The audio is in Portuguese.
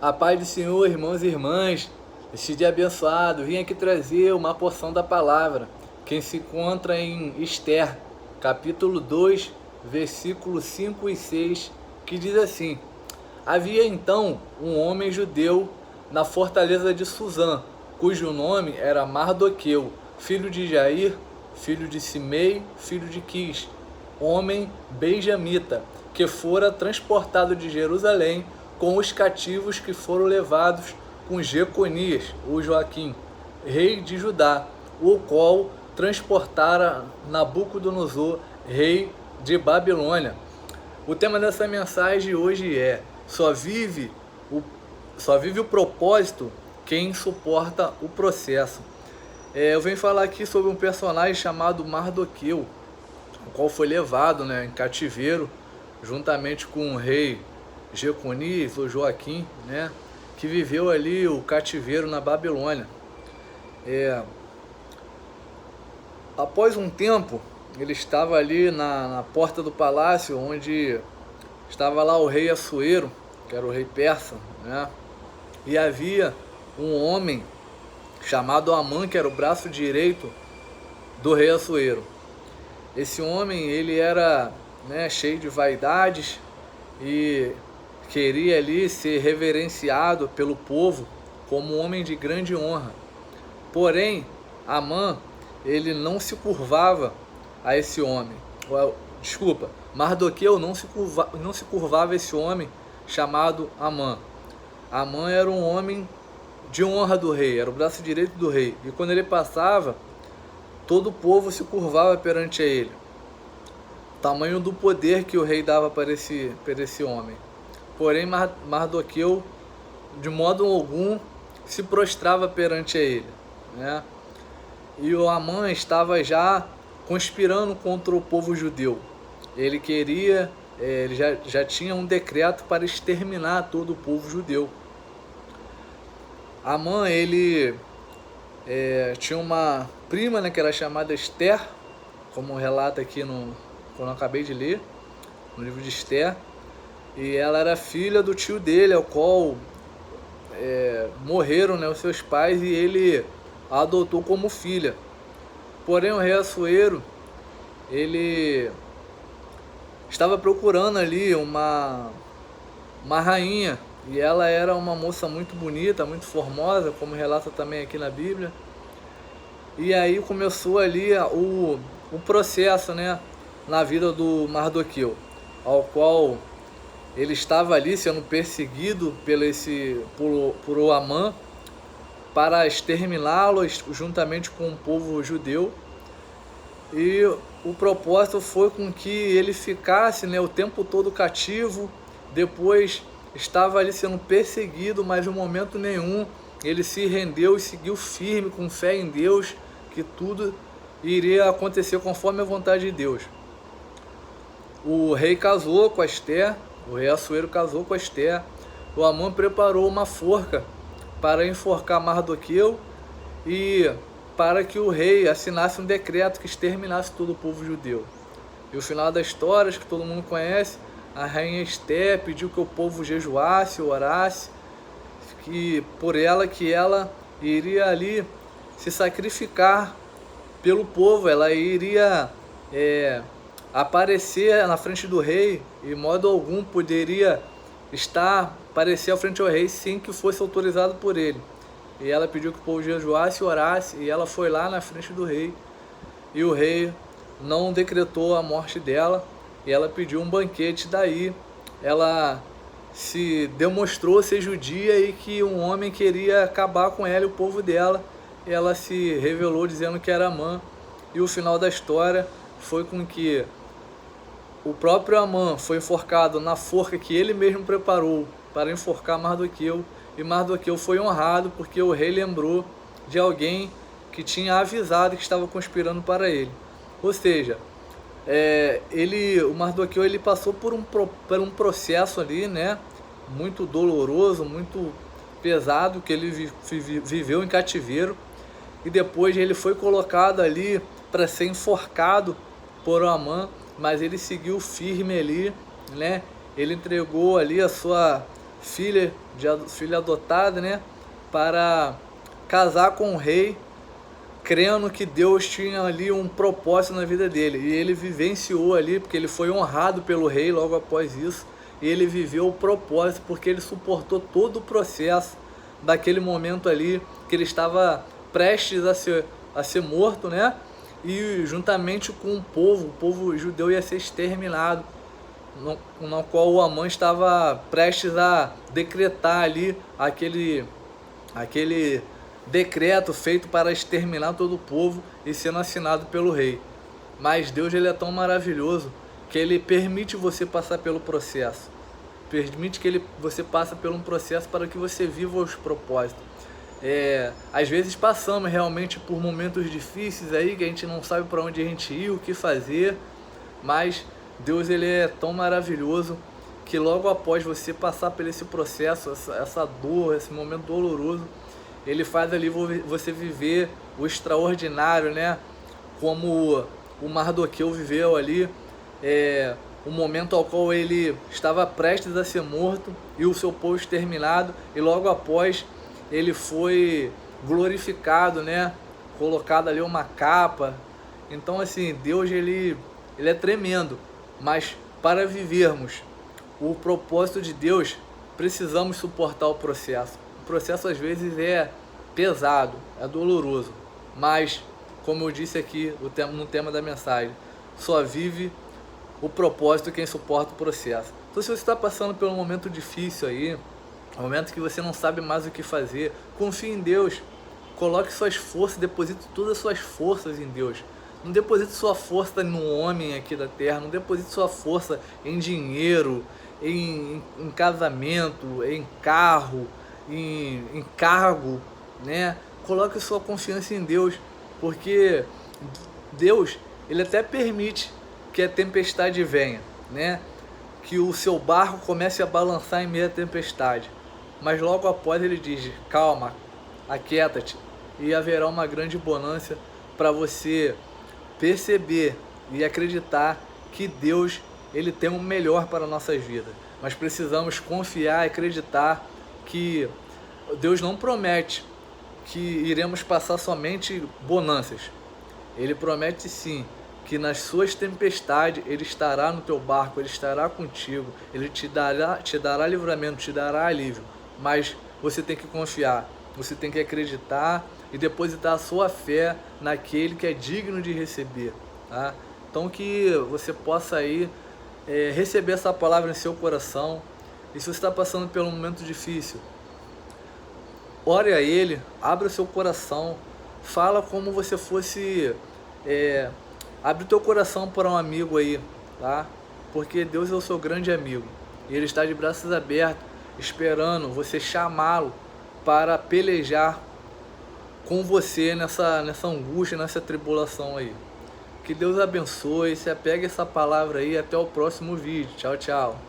A paz do Senhor, irmãos e irmãs, este dia abençoado, vim aqui trazer uma porção da palavra, que se encontra em Esther, capítulo 2, versículos 5 e 6, que diz assim: Havia então um homem judeu na fortaleza de Suzã, cujo nome era Mardoqueu, filho de Jair, filho de Simei, filho de Quis, homem benjamita, que fora transportado de Jerusalém com os cativos que foram levados com Jeconias, ou Joaquim, rei de Judá, o qual transportara Nabucodonosor, rei de Babilônia. O tema dessa mensagem hoje é: só vive o propósito quem suporta o processo. Eu venho falar aqui sobre um personagem chamado Mardoqueu, o qual foi levado, em cativeiro, juntamente com o rei Jeconias ou Joaquim, que viveu ali o cativeiro na Babilônia. Após um tempo, ele estava ali na porta do palácio, onde estava lá o rei Assuero, que era o rei persa, e havia um homem chamado Amã, que era o braço direito do rei Assuero. Esse homem, ele era cheio de vaidades e queria ali ser reverenciado pelo povo como um homem de grande honra. Porém, Amã, ele não se curvava a esse homem. Mardoqueu não se curvava a esse homem chamado Amã. Amã era um homem de honra do rei, era o braço direito do rei. E quando ele passava, todo o povo se curvava perante ele. Tamanho do poder que o rei dava para esse homem. Porém, Mardoqueu, de modo algum, se prostrava perante ele. E o Amã estava já conspirando contra o povo judeu. Ele já tinha um decreto para exterminar todo o povo judeu. Amã, ele tinha uma prima, que era chamada Esther, como relata aqui quando eu acabei de ler, no livro de Esther. E ela era filha do tio dele, ao qual morreram os seus pais, e ele a adotou como filha. Porém, o rei Assuero, ele estava procurando ali uma rainha, e ela era uma moça muito bonita, muito formosa, como relata também aqui na Bíblia. E aí começou ali o processo, na vida do Mardoqueu, ao qual ele estava ali sendo perseguido por o Amã para exterminá-lo juntamente com o povo judeu. E o propósito foi com que ele ficasse o tempo todo cativo. Depois estava ali sendo perseguido, mas em momento nenhum ele se rendeu e seguiu firme, com fé em Deus, que tudo iria acontecer conforme a vontade de Deus. O rei casou com a Esther, o rei Assuero casou com a Esther. O Amã preparou uma forca para enforcar Mardoqueu e para que o rei assinasse um decreto que exterminasse todo o povo judeu. E o final da história, que todo mundo conhece, a rainha Esther pediu que o povo jejuasse, orasse, que ela iria ali se sacrificar pelo povo, ela iria aparecer na frente do rei, e de modo algum poderia aparecer à frente ao rei sem que fosse autorizado por ele. E ela pediu que o povo jejuasse e orasse, e ela foi lá na frente do rei, e o rei não decretou a morte dela, e ela pediu um banquete. Daí ela se demonstrou ser judia e que um homem queria acabar com ela e o povo dela. E ela se revelou dizendo que era Amã, e o final da história foi com que o próprio Amã foi enforcado na forca que ele mesmo preparou para enforcar Mardoqueu, e Mardoqueu foi honrado porque o rei lembrou de alguém que tinha avisado que estava conspirando para ele. Ou seja, o Mardoqueu, ele passou por um processo ali, muito doloroso, muito pesado, que ele viveu em cativeiro, e depois ele foi colocado ali para ser enforcado por Amã, mas ele seguiu firme ali, Ele entregou ali a sua filha filha adotada, né, para casar com o rei, crendo que Deus tinha ali um propósito na vida dele. E ele vivenciou ali, porque ele foi honrado pelo rei logo após isso. E ele viveu o propósito, porque ele suportou todo o processo daquele momento ali, que ele estava prestes a ser morto, né? E juntamente com o povo judeu ia ser exterminado, no qual o Amã estava prestes a decretar ali aquele decreto feito para exterminar todo o povo e sendo assinado pelo rei. Mas Deus, ele é tão maravilhoso que ele permite você passar pelo processo. Permite que você passe por um processo para que você viva os propósitos. Às vezes passamos realmente por momentos difíceis aí, que a gente não sabe para onde a gente ir, o que fazer, mas Deus, ele é tão maravilhoso que logo após você passar por esse processo, essa dor, esse momento doloroso, ele faz ali você viver o extraordinário, né? Como o Mardoqueu viveu ali, o momento ao qual ele estava prestes a ser morto e o seu povo exterminado, e logo após ele foi glorificado, né? Colocado ali uma capa. Então, assim, Deus, ele é tremendo, mas para vivermos o propósito de Deus, precisamos suportar o processo. O processo às vezes é pesado, é doloroso, mas, como eu disse aqui no tema da mensagem, só vive o propósito quem suporta o processo. Então, se você está passando por um momento difícil aí, um momento que você não sabe mais o que fazer, confie em Deus, coloque suas forças, deposite todas as suas forças em Deus. Não deposite sua força no homem aqui da terra, não deposite sua força em dinheiro, em casamento, em carro, em cargo, né? Coloque sua confiança em Deus, porque Deus, ele até permite que a tempestade venha, né? Que o seu barco comece a balançar em meio à tempestade, mas logo após ele diz: calma, aquieta-te, e haverá uma grande bonança para você perceber e acreditar que Deus, ele tem o melhor para nossas vidas. Mas precisamos confiar e acreditar que Deus não promete que iremos passar somente bonanças. Ele promete sim que nas suas tempestades ele estará no teu barco, ele estará contigo, ele te dará livramento, te dará alívio. Mas você tem que confiar, você tem que acreditar e depositar a sua fé naquele que é digno de receber, tá? Então que você possa aí receber essa palavra em seu coração. E se você está passando por um momento difícil, ore a Ele, abra o seu coração, fala como você fosse, abre o teu coração para um amigo aí, tá? Porque Deus é o seu grande amigo e Ele está de braços abertos, esperando você chamá-lo para pelejar com você nessa angústia, nessa tribulação aí. Que Deus abençoe, se apegue a essa palavra aí, até o próximo vídeo. Tchau, tchau.